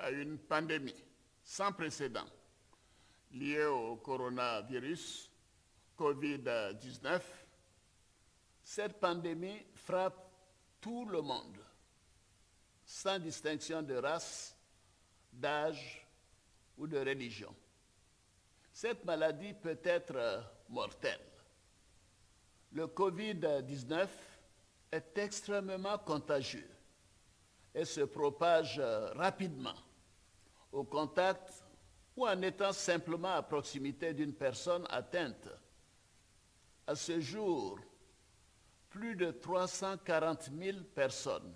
à une pandémie sans précédent liée au coronavirus Covid-19, cette pandémie frappe tout le monde, sans distinction de race, d'âge ou de religion. Cette maladie peut être mortelle. Le Covid-19 est extrêmement contagieux et se propage rapidement au contact ou en étant simplement à proximité d'une personne atteinte. À ce jour, plus de 340 000 personnes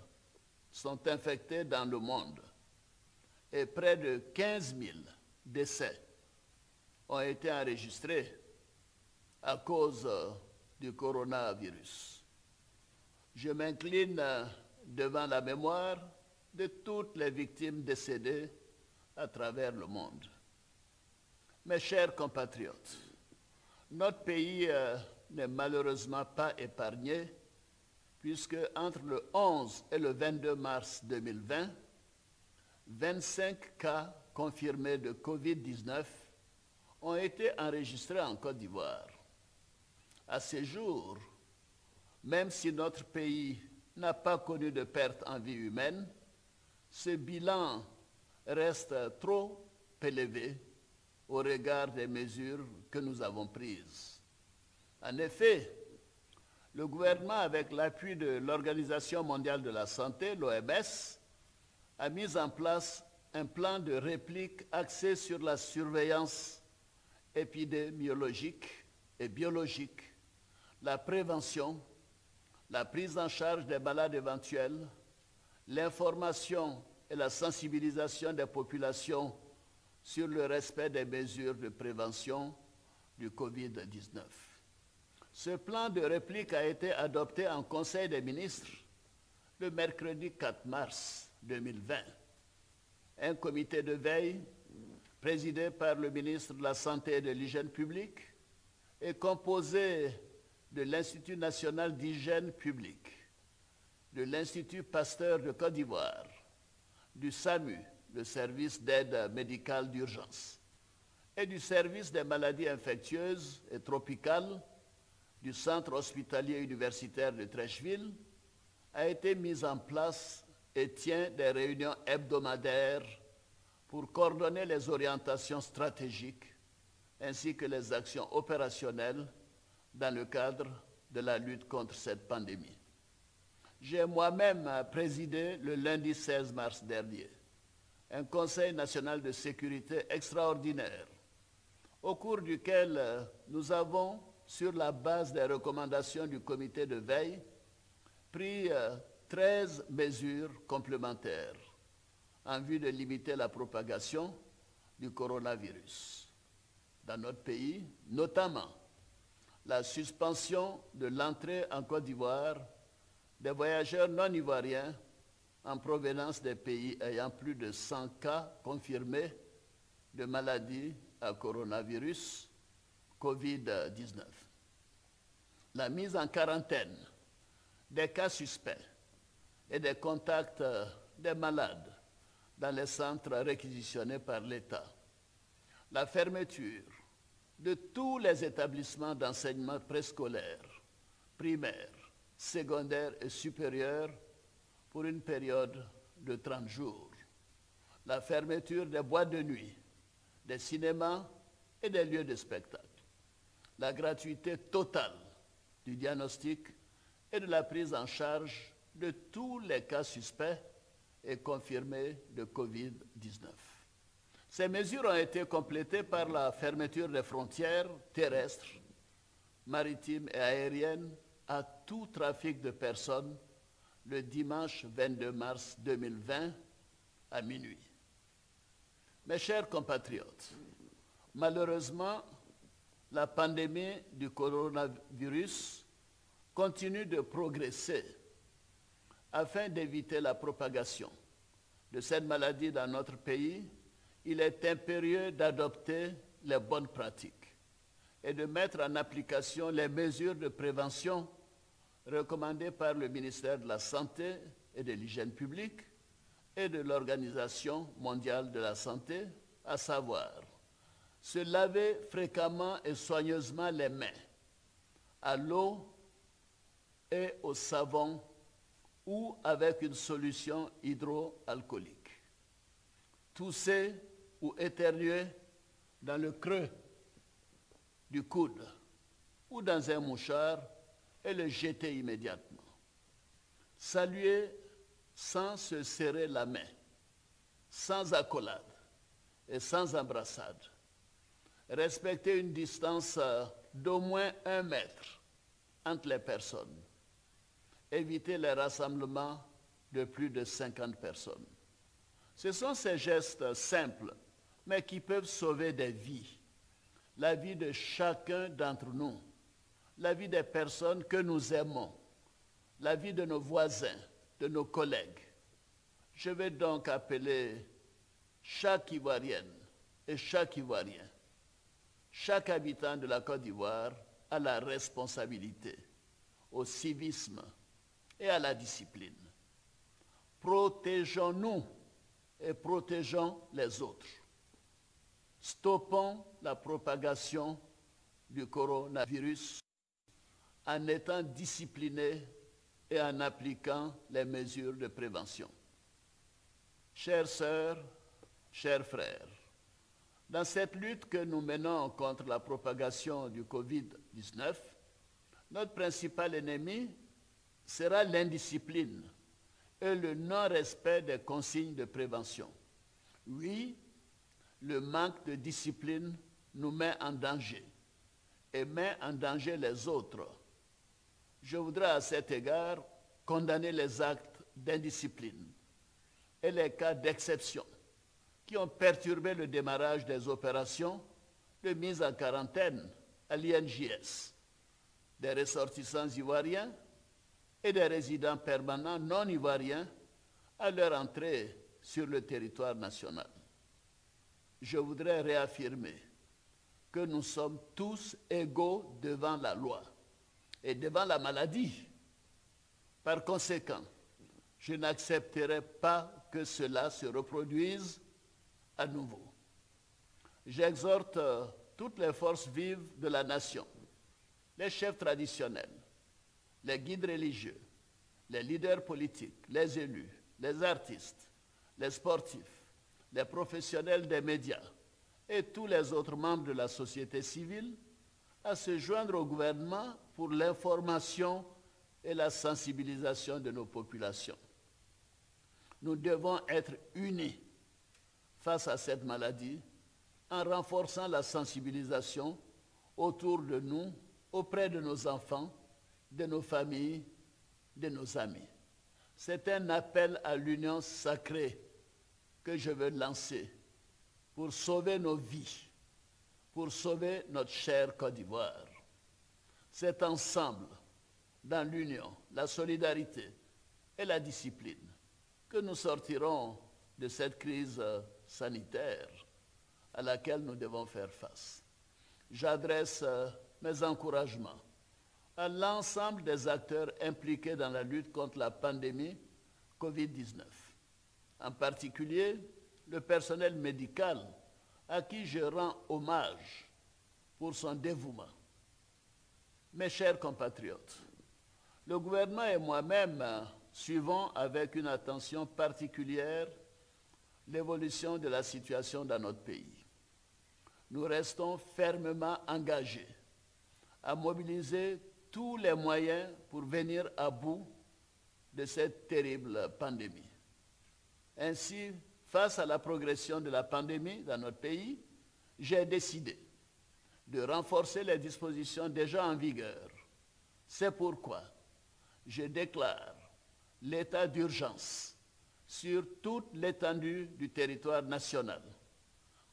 sont infectées dans le monde et près de 15 000 décès ont été enregistrés à cause du coronavirus. Je m'incline devant la mémoire de toutes les victimes décédées à travers le monde. Mes chers compatriotes, notre pays n'est malheureusement pas épargné, puisque entre le 11 et le 22 mars 2020, 25 cas confirmés de Covid-19 ont été enregistrés en Côte d'Ivoire. À ce jour, même si notre pays n'a pas connu de perte en vie humaine, ce bilan reste trop élevé au regard des mesures que nous avons prises. En effet, le gouvernement, avec l'appui de l'Organisation mondiale de la santé, l'OMS, a mis en place un plan de réplique axé sur la surveillance épidémiologique et biologique, la prévention, la prise en charge des malades éventuels, l'information et la sensibilisation des populations sur le respect des mesures de prévention du Covid-19. Ce plan de réplique a été adopté en Conseil des ministres le mercredi 4 mars 2020. Un comité de veille présidé par le ministre de la Santé et de l'Hygiène publique est composé de l'Institut national d'hygiène publique, de l'Institut Pasteur de Côte d'Ivoire, du SAMU, le service d'aide médicale d'urgence, et du service des maladies infectieuses et tropicales du centre hospitalier universitaire de Treichville, a été mis en place et tient des réunions hebdomadaires pour coordonner les orientations stratégiques ainsi que les actions opérationnelles dans le cadre de la lutte contre cette pandémie. J'ai moi-même présidé le lundi 16 mars dernier un Conseil national de sécurité extraordinaire au cours duquel nous avons, sur la base des recommandations du comité de veille, pris 13 mesures complémentaires en vue de limiter la propagation du coronavirus dans notre pays, notamment la suspension de l'entrée en Côte d'Ivoire des voyageurs non ivoiriens en provenance des pays ayant plus de 100 cas confirmés de maladie à coronavirus Covid-19. La mise en quarantaine des cas suspects et des contacts des malades dans les centres réquisitionnés par l'État. La fermeture de tous les établissements d'enseignement préscolaire, primaire, secondaire et supérieur pour une période de 30 jours. La fermeture des boîtes de nuit, des cinémas et des lieux de spectacle. La gratuité totale du diagnostic et de la prise en charge de tous les cas suspects et confirmés de Covid-19. Ces mesures ont été complétées par la fermeture des frontières terrestres, maritimes et aériennes à tout trafic de personnes le dimanche 22 mars 2020 à minuit. Mes chers compatriotes, malheureusement, la pandémie du coronavirus continue de progresser. Afin d'éviter la propagation de cette maladie dans notre pays, il est impérieux d'adopter les bonnes pratiques et de mettre en application les mesures de prévention recommandées par le ministère de la Santé et de l'Hygiène publique, et de l'Organisation mondiale de la santé, à savoir se laver fréquemment et soigneusement les mains à l'eau et au savon ou avec une solution hydroalcoolique. Tousser ou éternuer dans le creux du coude ou dans un mouchoir et le jeter immédiatement. Saluer sans se serrer la main, sans accolade et sans embrassade. Respecter une distance d'au moins 1 mètre entre les personnes. Éviter les rassemblements de plus de 50 personnes. Ce sont ces gestes simples, mais qui peuvent sauver des vies. La vie de chacun d'entre nous, la vie des personnes que nous aimons, la vie de nos voisins, de nos collègues. Je vais donc appeler chaque Ivoirienne et chaque Ivoirien, chaque habitant de la Côte d'Ivoire à la responsabilité, au civisme et à la discipline. Protégeons-nous et protégeons les autres. Stoppons la propagation du coronavirus en étant disciplinés et en appliquant les mesures de prévention. Chères sœurs, chers frères, dans cette lutte que nous menons contre la propagation du Covid-19, notre principal ennemi sera l'indiscipline et le non-respect des consignes de prévention. Oui, le manque de discipline nous met en danger et met en danger les autres. Je voudrais à cet égard condamner les actes d'indiscipline et les cas d'exception qui ont perturbé le démarrage des opérations de mise en quarantaine à l'INJS, des ressortissants ivoiriens et des résidents permanents non ivoiriens à leur entrée sur le territoire national. Je voudrais réaffirmer que nous sommes tous égaux devant la loi et devant la maladie. Par conséquent, je n'accepterai pas que cela se reproduise à nouveau. J'exhorte toutes les forces vives de la nation, les chefs traditionnels, les guides religieux, les leaders politiques, les élus, les artistes, les sportifs, les professionnels des médias et tous les autres membres de la société civile à se joindre au gouvernement pour l'information et la sensibilisation de nos populations. Nous devons être unis face à cette maladie en renforçant la sensibilisation autour de nous, auprès de nos enfants, de nos familles, de nos amis. C'est un appel à l'union sacrée que je veux lancer pour sauver nos vies, pour sauver notre chère Côte d'Ivoire. C'est ensemble, dans l'union, la solidarité et la discipline, que nous sortirons de cette crise sanitaire à laquelle nous devons faire face. J'adresse mes encouragements à l'ensemble des acteurs impliqués dans la lutte contre la pandémie Covid-19. En particulier, le personnel médical à qui je rends hommage pour son dévouement. Mes chers compatriotes, le gouvernement et moi-même suivons avec une attention particulière l'évolution de la situation dans notre pays. Nous restons fermement engagés à mobiliser tous les moyens pour venir à bout de cette terrible pandémie. Ainsi, face à la progression de la pandémie dans notre pays, j'ai décidé de renforcer les dispositions déjà en vigueur. C'est pourquoi je déclare l'état d'urgence sur toute l'étendue du territoire national,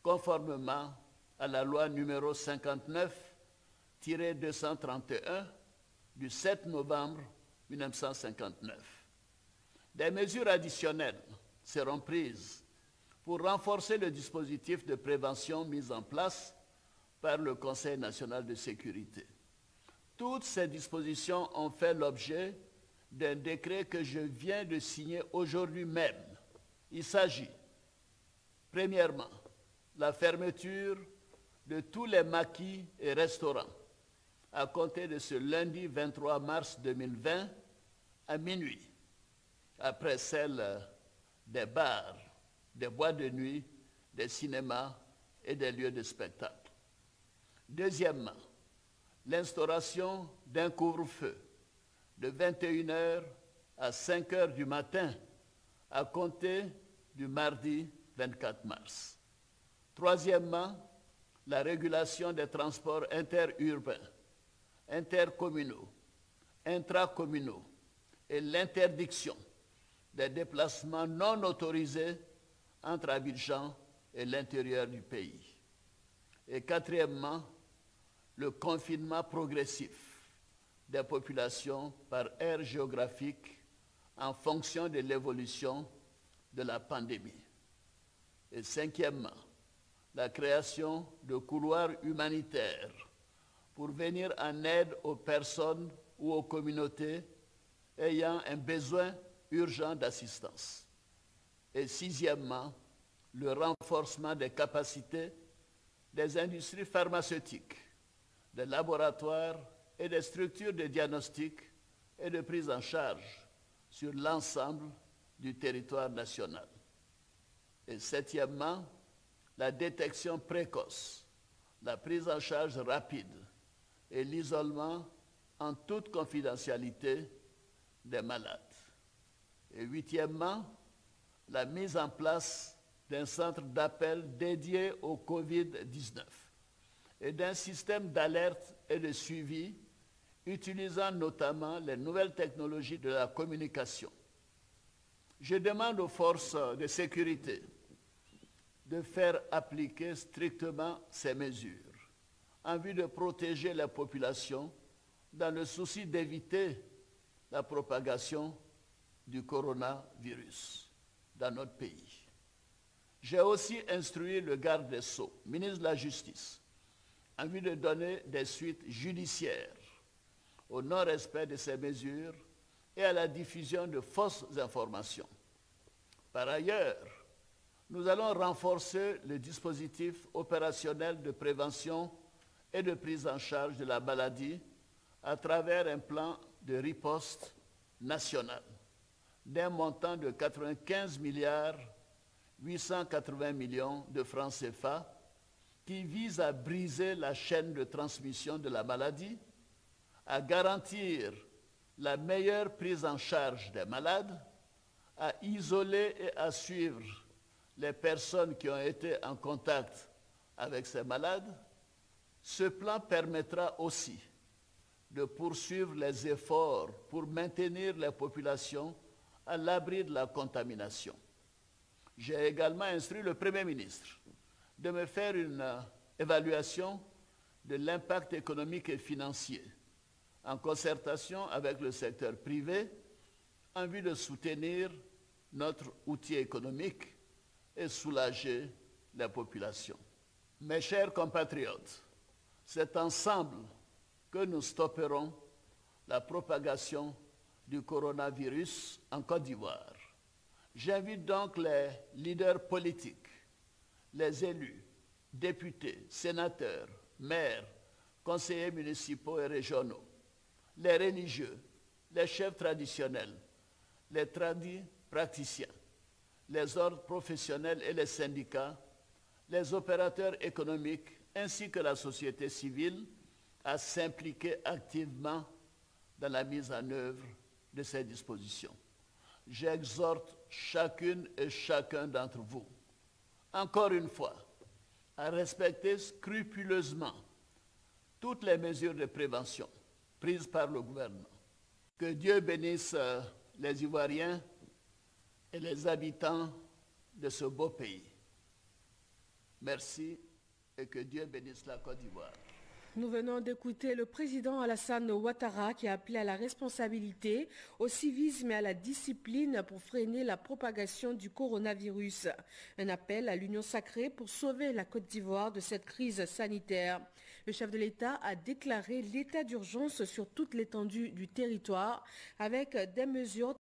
conformément à la loi numéro 59-231 du 7 novembre 1959. Des mesures additionnelles seront prises pour renforcer le dispositif de prévention mis en place par le Conseil national de sécurité. Toutes ces dispositions ont fait l'objet d'un décret que je viens de signer aujourd'hui même, Il s'agit, premièrement, la fermeture de tous les maquis et restaurants à compter de ce lundi 23 mars 2020 à minuit, après celle des bars, des boîtes de nuit, des cinémas et des lieux de spectacle. Deuxièmement, l'instauration d'un couvre-feu de 21h à 5h du matin à compter du mardi 24 mars. Troisièmement, la régulation des transports interurbains, intercommunaux, intracommunaux et l'interdiction des déplacements non autorisés entre Abidjan et l'intérieur du pays. Et quatrièmement, le confinement progressif des populations par aire géographique en fonction de l'évolution de la pandémie. Et cinquièmement, la création de couloirs humanitaires pour venir en aide aux personnes ou aux communautés ayant un besoin urgent d'assistance. Et sixièmement, le renforcement des capacités des industries pharmaceutiques, des laboratoires et des structures de diagnostic et de prise en charge sur l'ensemble du territoire national. Et septièmement, la détection précoce, la prise en charge rapide et l'isolement en toute confidentialité des malades. Et huitièmement, la mise en place d'un centre d'appel dédié au Covid-19 et d'un système d'alerte et de suivi utilisant notamment les nouvelles technologies de la communication. Je demande aux forces de sécurité de faire appliquer strictement ces mesures en vue de protéger la population dans le souci d'éviter la propagation du coronavirus dans notre pays. J'ai aussi instruit le garde des Sceaux, ministre de la Justice, en vue de donner des suites judiciaires au non-respect de ces mesures et à la diffusion de fausses informations. Par ailleurs, nous allons renforcer le dispositif opérationnel de prévention et de prise en charge de la maladie à travers un plan de riposte national d'un montant de 95 milliards 880 millions de francs CFA qui vise à briser la chaîne de transmission de la maladie, à garantir la meilleure prise en charge des malades, à isoler et à suivre les personnes qui ont été en contact avec ces malades. Ce plan permettra aussi de poursuivre les efforts pour maintenir les populations à l'abri de la contamination. J'ai également instruit le Premier ministre de me faire une évaluation de l'impact économique et financier en concertation avec le secteur privé en vue de soutenir notre outil économique et soulager la population. Mes chers compatriotes, c'est ensemble que nous stopperons la propagation du coronavirus en Côte d'Ivoire. J'invite donc les leaders politiques, les élus, députés, sénateurs, maires, conseillers municipaux et régionaux, les religieux, les chefs traditionnels, les praticiens, les ordres professionnels et les syndicats, les opérateurs économiques ainsi que la société civile à s'impliquer activement dans la mise en œuvre de ces dispositions. J'exhorte chacune et chacun d'entre vous, encore une fois, à respecter scrupuleusement toutes les mesures de prévention prises par le gouvernement. Que Dieu bénisse les Ivoiriens et les habitants de ce beau pays. Merci et que Dieu bénisse la Côte d'Ivoire. Nous venons d'écouter le président Alassane Ouattara qui a appelé à la responsabilité, au civisme et à la discipline pour freiner la propagation du coronavirus. Un appel à l'union sacrée pour sauver la Côte d'Ivoire de cette crise sanitaire. Le chef de l'État a déclaré l'état d'urgence sur toute l'étendue du territoire avec des mesures